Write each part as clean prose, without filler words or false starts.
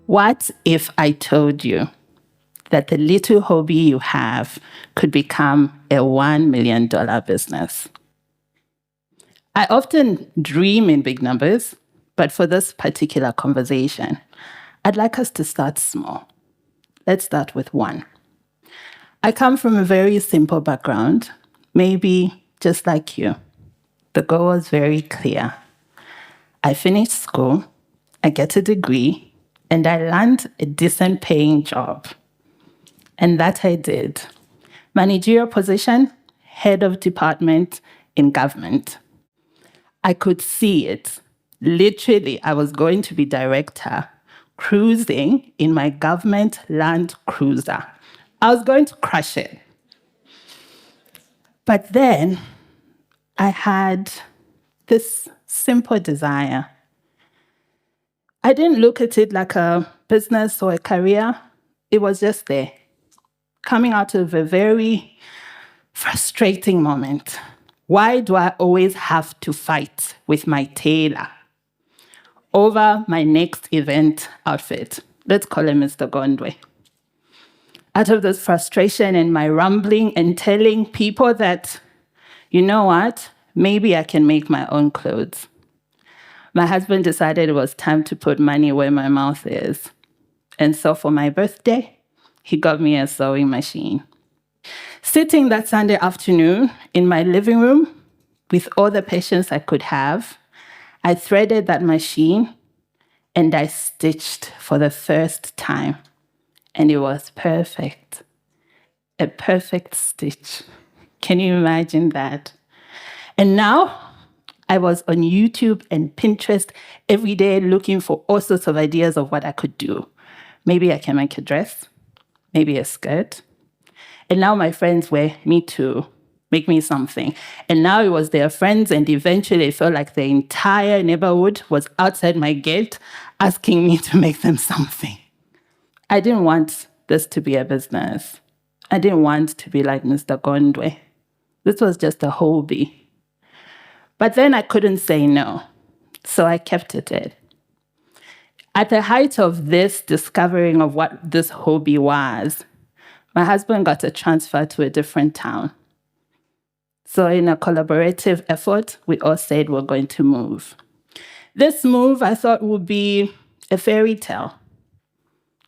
What if I told you that the little hobby you have could become a $1 million business? I often dream in big numbers, but for this particular conversation, I'd like us to start small. Let's start with one. I come from a very simple background, maybe just like you. The goal was very clear. I finished school, I get a degree, and I land a decent paying job. And that I did. Managerial position, head of department in government. I could see it. Literally, I was going to be director, cruising in my government Land Cruiser. I was going to crush it. But then I had this simple desire. I didn't look at it like a business or a career. It was just there, coming out of a very frustrating moment. Why do I always have to fight with my tailor over my next event outfit? Let's call him Mr. Gondwe. Out of this frustration and my rambling and telling people that, you know what, maybe I can make my own clothes. My husband decided it was time to put money where my mouth is. And so for my birthday, he got me a sewing machine. Sitting that Sunday afternoon in my living room with all the patience I could have, I threaded that machine and I stitched for the first time. And it was perfect. A perfect stitch. Can you imagine that? And now I was on YouTube and Pinterest every day looking for all sorts of ideas of what I could do. Maybe I can make a dress, maybe a skirt. And now my friends were, me too, make me something. And now it was their friends, and eventually it felt like the entire neighborhood was outside my gate asking me to make them something. I didn't want this to be a business. I didn't want to be like Mr. Gondwe. This was just a hobby. But then I couldn't say no, so I kept at it. At the height of this discovering of what this hobby was, my husband got a transfer to a different town. So in a collaborative effort, we all said we're going to move. This move, I thought, would be a fairy tale.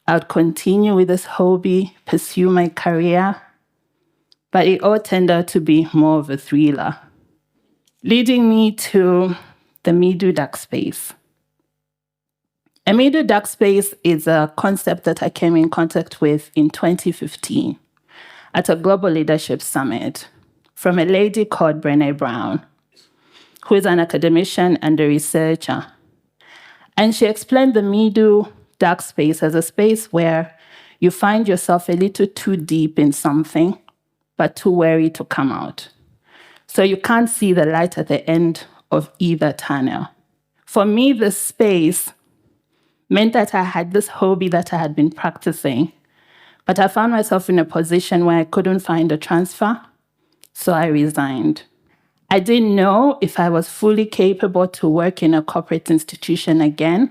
I'd continue with this hobby, pursue my career, but it all turned out to be more of a thriller, leading me to the Mido dark space. A Mido dark space is a concept that I came in contact with in 2015 at a global leadership summit from a lady called Brené Brown, who is an academician and a researcher. And she explained the Mido dark space as a space where you find yourself a little too deep in something, but too wary to come out. So you can't see the light at the end of either tunnel. For me, this space meant that I had this hobby that I had been practicing, but I found myself in a position where I couldn't find a transfer, so I resigned. I didn't know if I was fully capable to work in a corporate institution again,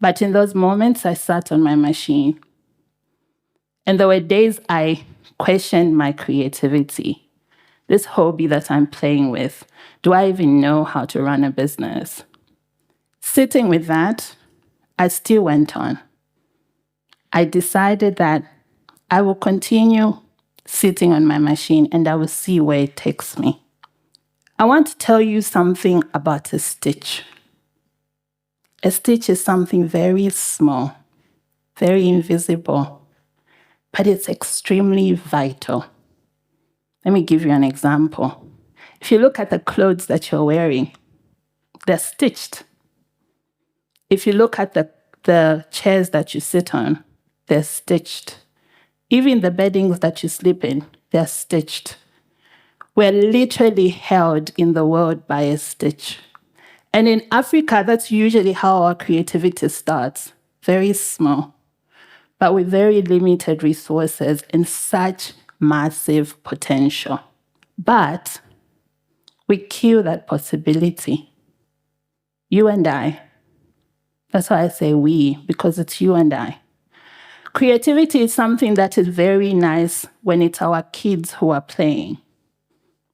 but in those moments, I sat on my machine. And there were days I questioned my creativity. This hobby that I'm playing with, do I even know how to run a business? Sitting with that, I still went on. I decided that I will continue sitting on my machine and I will see where it takes me. I want to tell you something about a stitch. A stitch is something very small, very invisible, but it's extremely vital. Let me give you an example. If you look at the clothes that you're wearing, they're stitched. If you look at the chairs that you sit on, they're stitched. Even the beddings that you sleep in, they're stitched. We're literally held in the world by a stitch. And in Africa, that's usually how our creativity starts, very small, but with very limited resources and such massive potential. But we kill that possibility. You and I, That's why I say we, because it's you and I. Creativity is something that is very nice when it's our kids who are playing.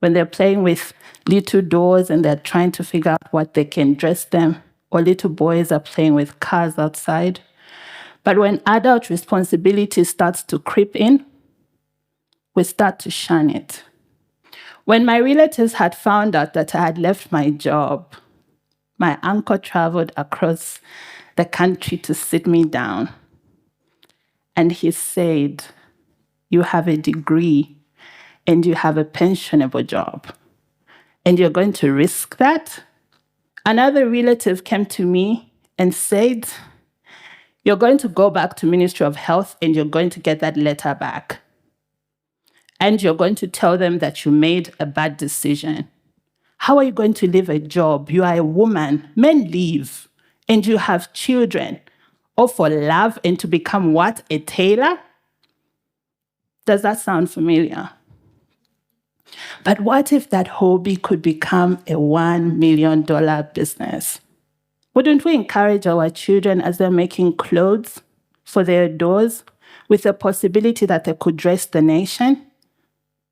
When they're playing with little dolls and they're trying to figure out what they can dress them, or little boys are playing with cars outside. But when adult responsibility starts to creep in, we start to shun it. When my relatives had found out that I had left my job, my uncle traveled across the country to sit me down. And he said, "You have a degree and you have a pensionable job, and you're going to risk that?" Another relative came to me and said, "You're going to go back to Ministry of Health and you're going to get that letter back. And you're going to tell them that you made a bad decision. How are you going to leave a job? You are a woman. Men leave. And you have children. Or for love and to become what? A tailor?" Does that sound familiar? But what if that hobby could become a $1 million business? Wouldn't we encourage our children as they're making clothes for their doors with the possibility that they could dress the nation,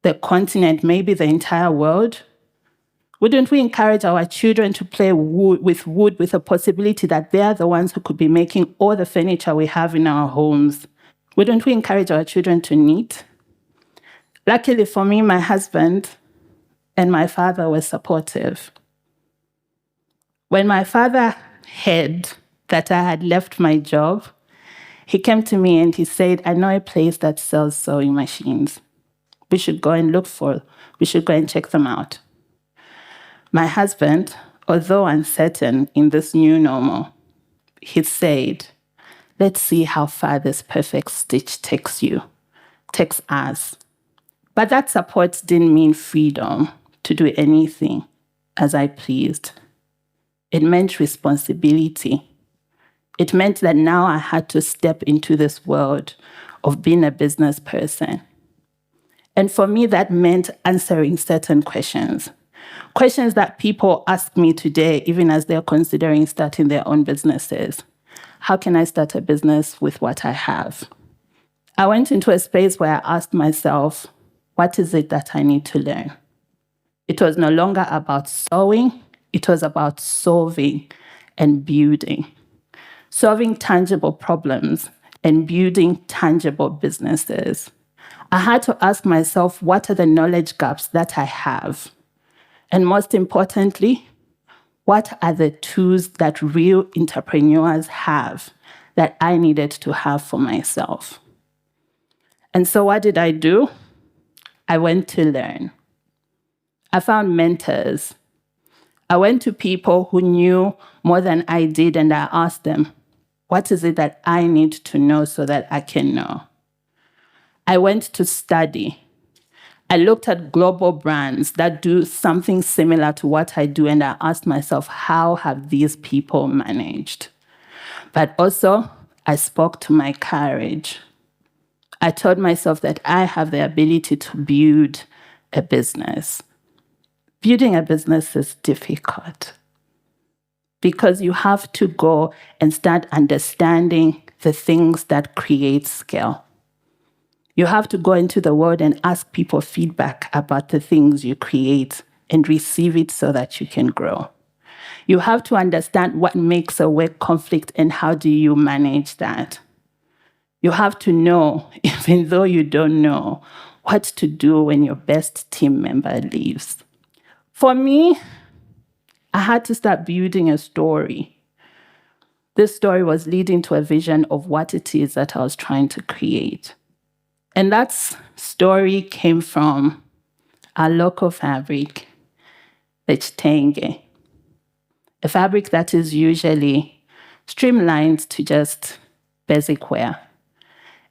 the continent, maybe the entire world? Wouldn't we encourage our children to play with wood with the possibility that they're the ones who could be making all the furniture we have in our homes? Wouldn't we encourage our children to knit? Luckily for me, my husband and my father were supportive. When my father heard that I had left my job, he came to me and he said, "I know a place that sells sewing machines. We should go and check them out." My husband, although uncertain in this new normal, he said, "Let's see how far this perfect stitch takes us." But that support didn't mean freedom to do anything as I pleased. It meant responsibility. It meant that now I had to step into this world of being a business person. And for me, that meant answering certain questions. Questions that people ask me today, even as they're considering starting their own businesses. How can I start a business with what I have? I went into a space where I asked myself, what is it that I need to learn? It was no longer about sewing, it was about solving and building. Solving tangible problems and building tangible businesses. I had to ask myself, what are the knowledge gaps that I have? And most importantly, what are the tools that real entrepreneurs have that I needed to have for myself? And so what did I do? I went to learn. I found mentors. I went to people who knew more than I did, and I asked them, what is it that I need to know so that I can know? I went to study. I looked at global brands that do something similar to what I do, and I asked myself, how have these people managed? But also, I spoke to my courage. I told myself that I have the ability to build a business. Building a business is difficult because you have to go and start understanding the things that create scale. You have to go into the world and ask people feedback about the things you create and receive it so that you can grow. You have to understand what makes a work conflict and how do you manage that. You have to know, even though you don't know, what to do when your best team member leaves. For me, I had to start building a story. This story was leading to a vision of what it is that I was trying to create. And that story came from our local fabric, the Tang, a fabric that is usually streamlined to just basic wear.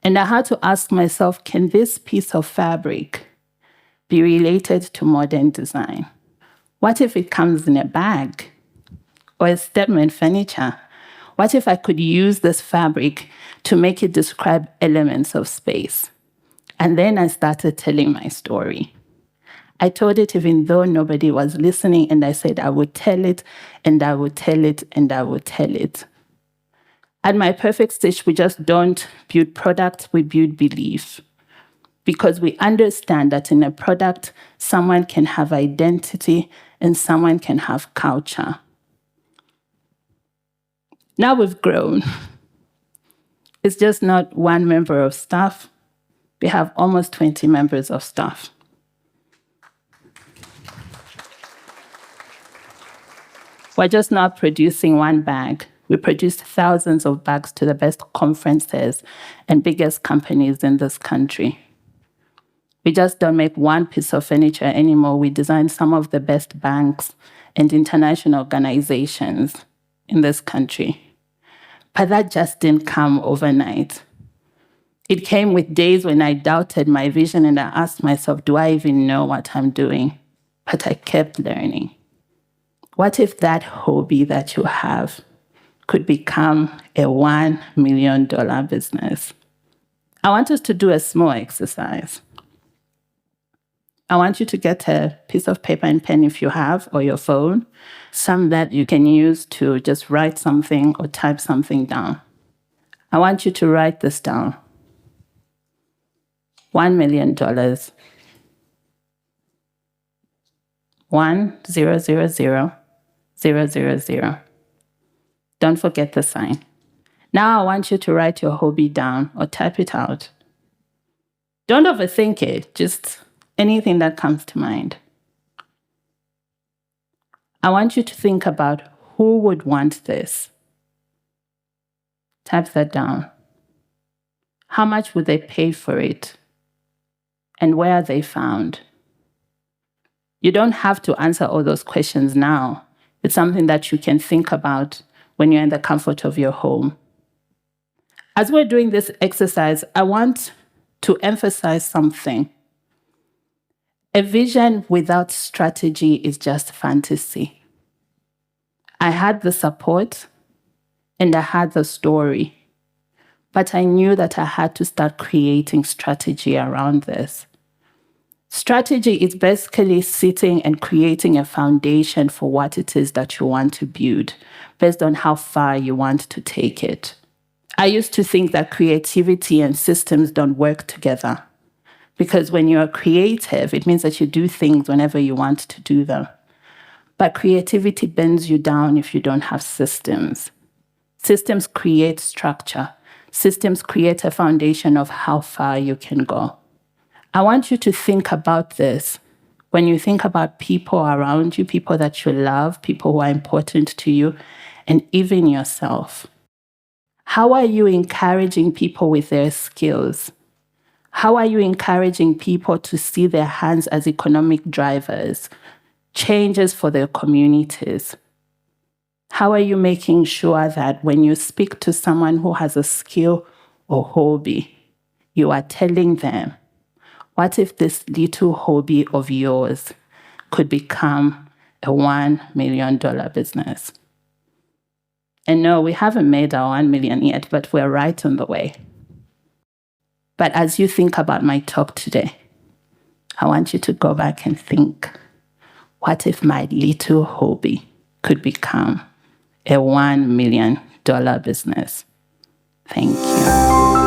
And I had to ask myself, can this piece of fabric be related to modern design? What if it comes in a bag or a statement furniture? What if I could use this fabric to make it describe elements of space? And then I started telling my story. I told it even though nobody was listening, and I said I would tell it, and I would tell it, and I would tell it. At My Perfect Stitch, we just don't build products, we build belief. Because we understand that in a product, someone can have identity and someone can have culture. Now we've grown. It's just not one member of staff. We have almost 20 members of staff. We're just not producing one bag. We produce thousands of bags to the best conferences and biggest companies in this country. We just don't make one piece of furniture anymore. We design some of the best banks and international organizations in this country. But that just didn't come overnight. It came with days when I doubted my vision and I asked myself, do I even know what I'm doing? But I kept learning. What if that hobby that you have could become a $1 million business? I want us to do a small exercise. I want you to get a piece of paper and pen if you have, or your phone, some that you can use to just write something or type something down. I want you to write this down. $1 million. 1,000,000. Don't forget the sign. Now I want you to write your hobby down or type it out. Don't overthink it, just anything that comes to mind. I want you to think about who would want this. Type that down. How much would they pay for it? And where are they found? You don't have to answer all those questions now. It's something that you can think about when you're in the comfort of your home. As we're doing this exercise, I want to emphasize something. A vision without strategy is just fantasy. I had the support and I had the story, but I knew that I had to start creating strategy around this. Strategy is basically sitting and creating a foundation for what it is that you want to build based on how far you want to take it. I used to think that creativity and systems don't work together because when you're creative, it means that you do things whenever you want to do them. But creativity bends you down if you don't have systems. Systems create structure. Systems create a foundation of how far you can go. I want you to think about this when you think about people around you, people that you love, people who are important to you, and even yourself. How are you encouraging people with their skills? How are you encouraging people to see their hands as economic drivers, changes for their communities? How are you making sure that when you speak to someone who has a skill or hobby, you are telling them, what if this little hobby of yours could become a $1 million business? And no, we haven't made our 1 million yet, but we're right on the way. But as you think about my talk today, I want you to go back and think, what if my little hobby could become a $1 million business? Thank you.